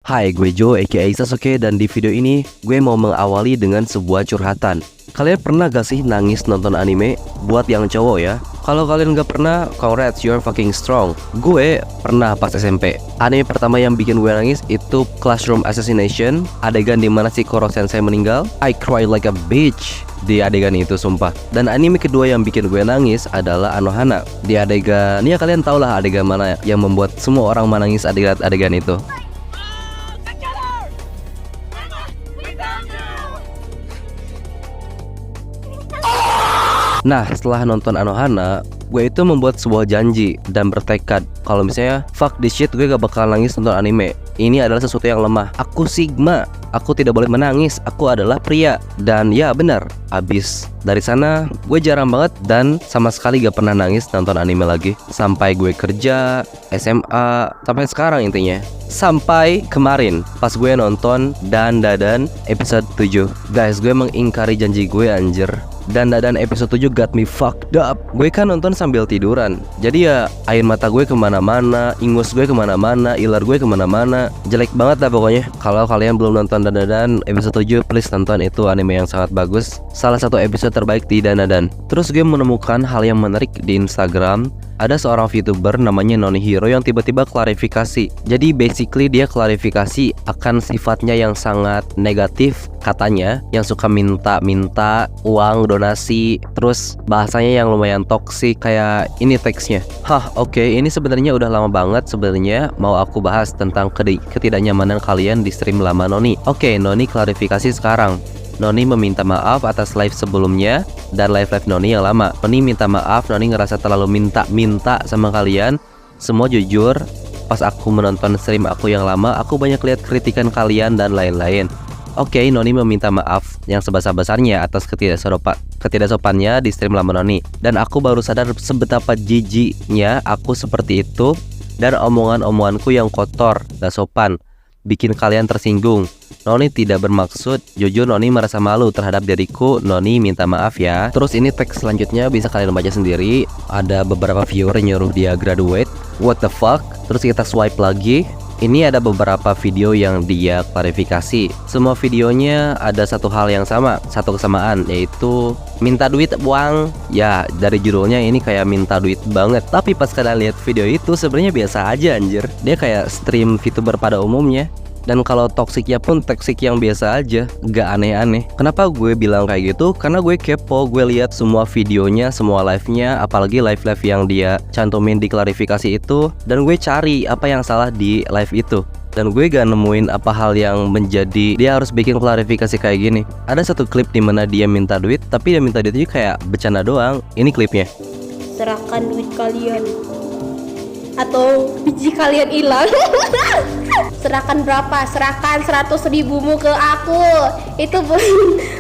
Hai, gue Joe aka Sasuke dan di video ini gue mau mengawali dengan sebuah curhatan. Kalian pernah gak sih nangis nonton anime? Buat yang cowok ya. Kalau kalian gak pernah, congrats, you're fucking strong. Gue pernah pas SMP. Anime pertama yang bikin gue nangis itu Classroom Assassination, adegan dimana si Koro Sensei meninggal. I cry like a bitch di adegan itu, sumpah. Dan anime kedua yang bikin gue nangis adalah Anohana. Di adegan, ya kalian tau lah adegan mana yang membuat semua orang menangis adegan itu. Nah, setelah nonton Anohana, gue itu membuat sebuah janji dan bertekad kalau misalnya fuck this shit, gue gak bakal nangis nonton anime. Ini adalah sesuatu yang lemah. Aku Sigma, aku tidak boleh menangis. Aku adalah pria. Dan ya benar, abis dari sana gue jarang banget dan sama sekali gak pernah nangis nonton anime lagi. Sampai gue kerja, SMA, sampai sekarang intinya. Sampai kemarin pas gue nonton Dandadan episode 7. Guys, gue mengingkari janji gue anjir. Dandadan episode 7 got me fucked up. Gue kan nonton sambil tiduran, jadi ya air mata gue kemana-mana, ingus gue kemana-mana, iler gue kemana-mana. Jelek banget lah pokoknya. Kalau kalian belum nonton Dandadan episode 7, please tonton, itu anime yang sangat bagus. Salah satu episode terbaik di Dandadan. Terus gue menemukan hal yang menarik di Instagram. Ada seorang VTuber namanya Nonihiro yang tiba-tiba klarifikasi. Jadi basically dia klarifikasi akan sifatnya yang sangat negatif katanya, yang suka minta-minta uang, donasi, terus bahasanya yang lumayan toksik. Kayak ini teksnya. Oke, ini sebenarnya udah lama banget sebenarnya mau aku bahas tentang ketidaknyamanan kalian di stream lama Noni. Oke, Noni klarifikasi sekarang. Noni meminta maaf atas live sebelumnya dan live Noni yang lama. Noni minta maaf, Noni ngerasa terlalu minta sama kalian. Semua jujur, pas aku menonton stream aku yang lama, aku banyak lihat kritikan kalian dan lain-lain. Oke, Noni meminta maaf yang sebesar-besarnya atas ketidaksopannya di stream lama Noni. Dan aku baru sadar sebetapa jijiknya aku seperti itu. Dan omongan-omonganku yang kotor, gak sopan, bikin kalian tersinggung. Noni tidak bermaksud, jujur Noni merasa malu terhadap diriku. Noni minta maaf ya. Terus ini teks selanjutnya bisa kalian baca sendiri. Ada beberapa viewer nyuruh dia graduate. What the fuck? Terus kita swipe lagi. Ini ada beberapa video yang dia klarifikasi. Semua videonya ada satu hal yang sama, satu kesamaan, yaitu minta duit uang. Ya, dari judulnya ini kayak minta duit banget. Tapi pas kalian lihat video itu sebenarnya biasa aja anjir. Dia kayak stream VTuber pada umumnya. Dan kalau toksiknya pun toksik yang biasa aja, gak aneh-aneh. Kenapa gue bilang kayak gitu? Karena gue kepo, gue lihat semua videonya, semua live-nya, apalagi live-live yang dia cantumin di klarifikasi itu. Dan gue cari apa yang salah di live itu. Dan gue gak nemuin apa hal yang menjadi dia harus bikin klarifikasi kayak gini. Ada satu klip dimana dia minta duit, tapi dia minta duitnya kayak bercanda doang. Ini klipnya. Serahkan duit kalian atau biji kalian hilang. Serahkan berapa? Serahkan 100.000-mu ke aku. Itu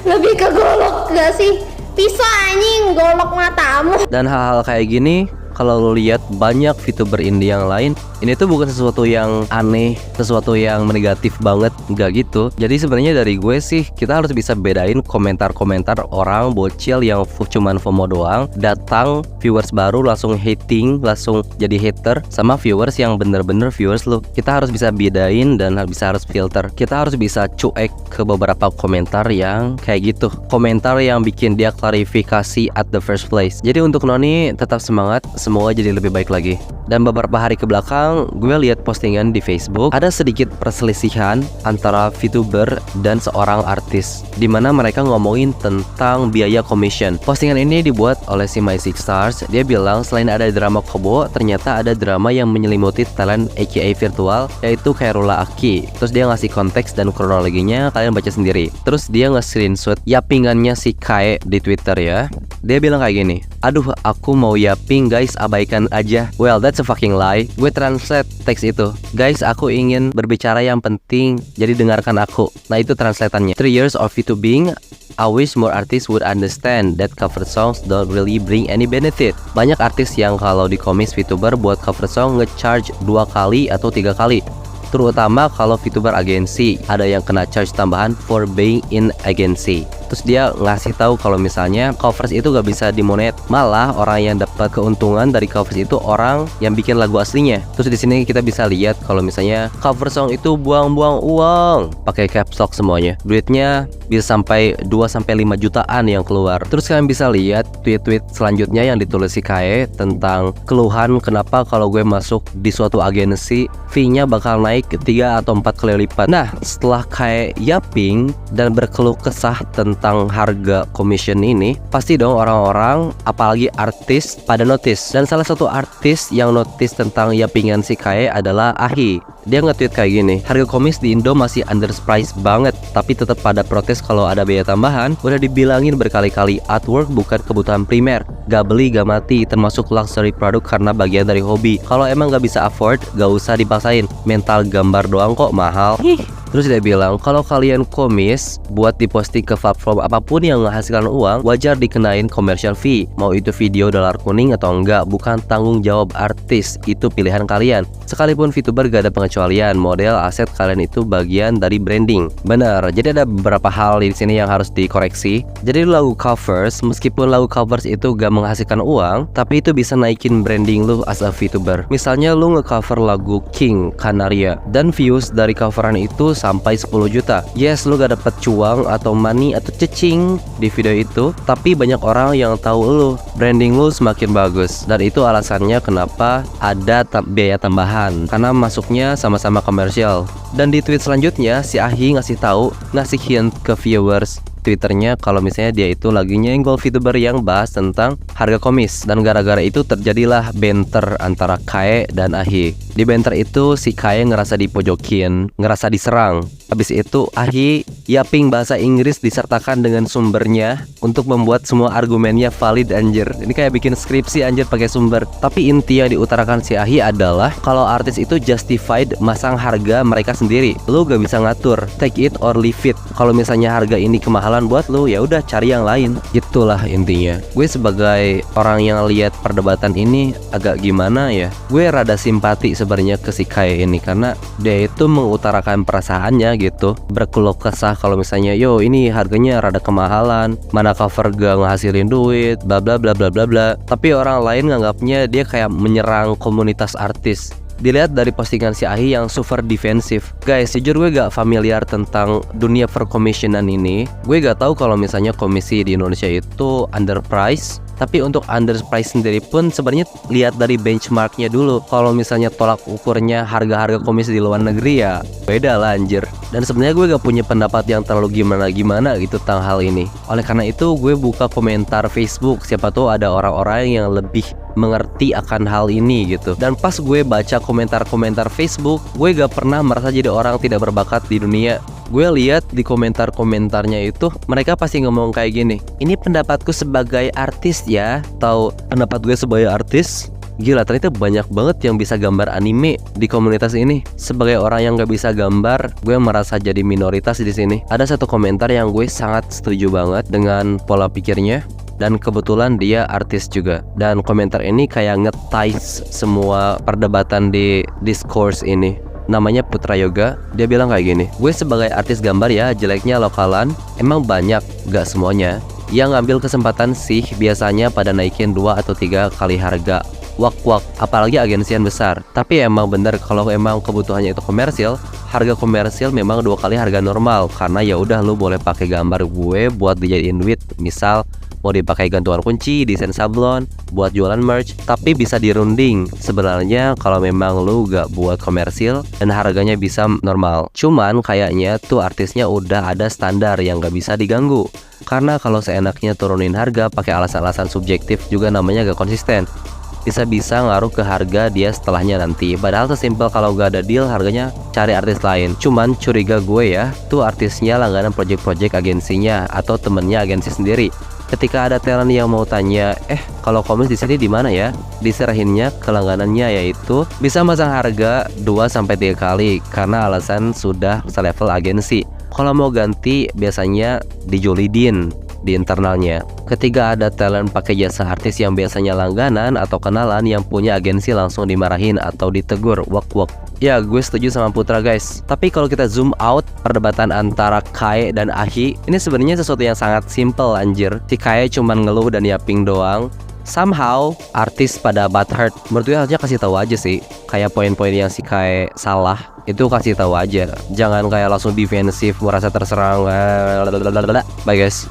lebih ke golok gak sih? Pisau anjing, golok matamu. Dan hal-hal kayak gini kalau lo lihat banyak VTuber indie yang lain, ini tuh bukan sesuatu yang aneh, sesuatu yang negatif banget, nggak gitu. Jadi sebenarnya dari gue sih, kita harus bisa bedain komentar-komentar orang bocil yang cuman FOMO doang, datang viewers baru langsung hating, langsung jadi hater, sama viewers yang bener-bener viewers lo. Kita harus bisa bedain dan harus filter. Kita harus bisa cuek ke beberapa komentar yang kayak gitu, komentar yang bikin dia klarifikasi at the first place. Jadi untuk Noni tetap semangat, semoga jadi lebih baik lagi. Dan beberapa hari ke belakang gue lihat postingan di Facebook, ada sedikit perselisihan antara VTuber dan seorang artis, dimana mereka ngomongin tentang biaya commission. Postingan ini dibuat oleh si My Six Stars. Dia bilang selain ada drama Kobo, ternyata ada drama yang menyelimuti talent aka virtual, yaitu Kairula Aki. Terus dia ngasih konteks dan kronologinya, kalian baca sendiri. Terus dia nge-screenshot yapingannya si Kae di Twitter ya. Dia bilang kayak gini, aduh aku mau yaping guys, abaikan aja. Well, that's a fucking lie. Gue translate teks itu, guys aku ingin berbicara yang penting, jadi dengarkan aku. Nah itu translatannya. 3 years of VTubing, I wish more artists would understand that cover songs don't really bring any benefit. Banyak artis yang kalau di komis VTuber buat cover song nge-charge 2 kali atau 3 kali. terutama kalau VTuber agensi ada yang kena charge tambahan for being in agency. Terus dia ngasih tahu kalau misalnya covers itu gak bisa dimonet, malah orang yang dapat keuntungan dari covers itu orang yang bikin lagu aslinya. Terus di sini kita bisa lihat kalau misalnya cover song itu buang-buang uang, pakai caps lock semuanya. Duitnya bisa sampai 2-5 jutaan yang keluar. Terus kalian bisa lihat tweet-tweet selanjutnya yang ditulis si Kae tentang keluhan kenapa kalau gue masuk di suatu agensi fee-nya bakal naik 3 atau 4 kali lipat. Nah, setelah Kae yapping dan berkeluh kesah tentang harga commission ini, pasti dong orang-orang apalagi artis pada notice. Dan salah satu artis yang notice tentang yappingan si Kae adalah Ahi. Dia nge-tweet kayak gini, harga komis di Indo masih underpriced banget, tapi tetap pada protes kalau ada biaya tambahan. Udah dibilangin berkali-kali, artwork bukan kebutuhan primer, gak beli gak mati, termasuk luxury produk karena bagian dari hobi. Kalau emang gak bisa afford, gak usah dipaksain, mental gambar doang kok mahal. Terus dia bilang, kalau kalian komis buat diposting ke platform apapun yang menghasilkan uang, wajar dikenain commercial fee. Mau itu video dolar kuning atau enggak, bukan tanggung jawab artis, itu pilihan kalian. Sekalipun VTuber gak ada pengecualian, model aset kalian itu bagian dari branding. Bener, jadi ada beberapa hal di sini yang harus dikoreksi. Jadi lagu covers, meskipun lagu covers itu gak menghasilkan uang, tapi itu bisa naikin branding lu as a VTuber. Misalnya lu ngecover lagu King Kanaria, dan views dari coveran itu sampai 10 juta. Yes, lu gak dapet cuang atau money atau cecing di video itu, tapi banyak orang yang tahu lu, branding lu semakin bagus. Dan itu alasannya kenapa ada biaya tambahan, karena masuknya sama-sama komersial. Dan di tweet selanjutnya si Ahi ngasih hint ke viewers Twitternya kalau misalnya dia itu lagi nyenggol VTuber yang bahas tentang harga komis. Dan gara-gara itu terjadilah banter antara Kae dan Ahi. Di banter itu si Kae ngerasa dipojokin, ngerasa diserang. Habis itu Ahi yapping bahasa Inggris disertakan dengan sumbernya untuk membuat semua argumennya valid anjir. Ini kayak bikin skripsi anjir pakai sumber. Tapi inti yang diutarakan si Ahi adalah kalau artis itu justified masang harga mereka sendiri. Lu gak bisa ngatur, take it or leave it. Kalau misalnya harga ini kemahalan buat lu, ya udah cari yang lain. Itulah intinya. Gue sebagai orang yang lihat perdebatan ini agak gimana ya, gue rada simpati sebenarnya ke si Kae ini, karena dia itu mengutarakan perasaannya gitu, berkeluh kesah kalau misalnya yo ini harganya rada kemahalan, mana cover gak ngehasilin duit, bla bla bla bla bla bla. Tapi orang lain nganggapnya dia kayak menyerang komunitas artis. Dilihat dari postingan si Ahi yang super defensif. Guys, jujur gue gak familiar tentang dunia perkomisionan ini. Gue gak tahu kalau misalnya komisi di Indonesia itu underpriced. Tapi untuk underpriced sendiri pun sebenarnya lihat dari benchmarknya dulu. Kalau misalnya tolak ukurnya harga-harga komisi di luar negeri ya beda lah anjir. Dan sebenarnya gue gak punya pendapat yang terlalu gimana-gimana gitu tentang hal ini. Oleh karena itu gue buka komentar Facebook, siapa tahu ada orang-orang yang lebih mengerti akan hal ini gitu. Dan pas gue baca komentar-komentar Facebook, gue gak pernah merasa jadi orang tidak berbakat di dunia. Gue lihat di komentar-komentarnya itu mereka pasti ngomong kayak gini, ini pendapatku sebagai artis ya, atau pendapat gue sebagai artis. Gila, ternyata banyak banget yang bisa gambar anime di komunitas ini. Sebagai orang yang gak bisa gambar, gue merasa jadi minoritas di sini. Ada satu komentar yang gue sangat setuju banget dengan pola pikirnya, dan kebetulan dia artis juga. Dan komentar ini kayak ngetais semua perdebatan di discourse ini. Namanya Putra Yoga. Dia bilang kayak gini, gue sebagai artis gambar ya, jeleknya lokalan emang banyak, gak semuanya. Yang ngambil kesempatan sih biasanya pada naikin 2 atau 3 kali harga. Wak-wak, apalagi agensian besar. Tapi emang bener kalau emang kebutuhannya itu komersil, harga komersil memang 2 kali harga normal. Karena ya udah lu boleh pakai gambar gue buat dijadiin duit. Misal mau dipakai gantungan kunci, desain sablon, buat jualan merch, tapi bisa dirunding sebenarnya kalau memang lu gak buat komersil dan harganya bisa normal. Cuman kayaknya tuh artisnya udah ada standar yang gak bisa diganggu. Karena kalau seenaknya turunin harga pakai alasan-alasan subjektif juga namanya gak konsisten. Bisa-bisa ngaruh ke harga dia setelahnya nanti. Padahal sesimpel kalau gak ada deal harganya cari artis lain. Cuman curiga gue ya, tuh artisnya langganan project-project agensinya atau temennya agensi sendiri. Ketika ada talent yang mau tanya, kalau komis di sini di mana ya? Diserahinnya ke langganannya, yaitu bisa masang harga 2-3 kali karena alasan sudah selevel agensi. Kalau mau ganti biasanya dijolidin di internalnya. Ketika ada talent pakai jasa artis yang biasanya langganan atau kenalan yang punya agensi, langsung dimarahin atau ditegur, wak-wak. Ya, gue setuju sama Putra guys. Tapi kalau kita zoom out perdebatan antara Kae dan Ahi, ini sebenarnya sesuatu yang sangat simple anjir. Si Kae cuman ngeluh dan yaping doang. Somehow artis pada butthurt. Menurut gue harusnya kasih tahu aja sih. Kayak poin-poin yang si Kae salah itu kasih tahu aja. Jangan kayak langsung defensif, merasa terserang. Bye guys.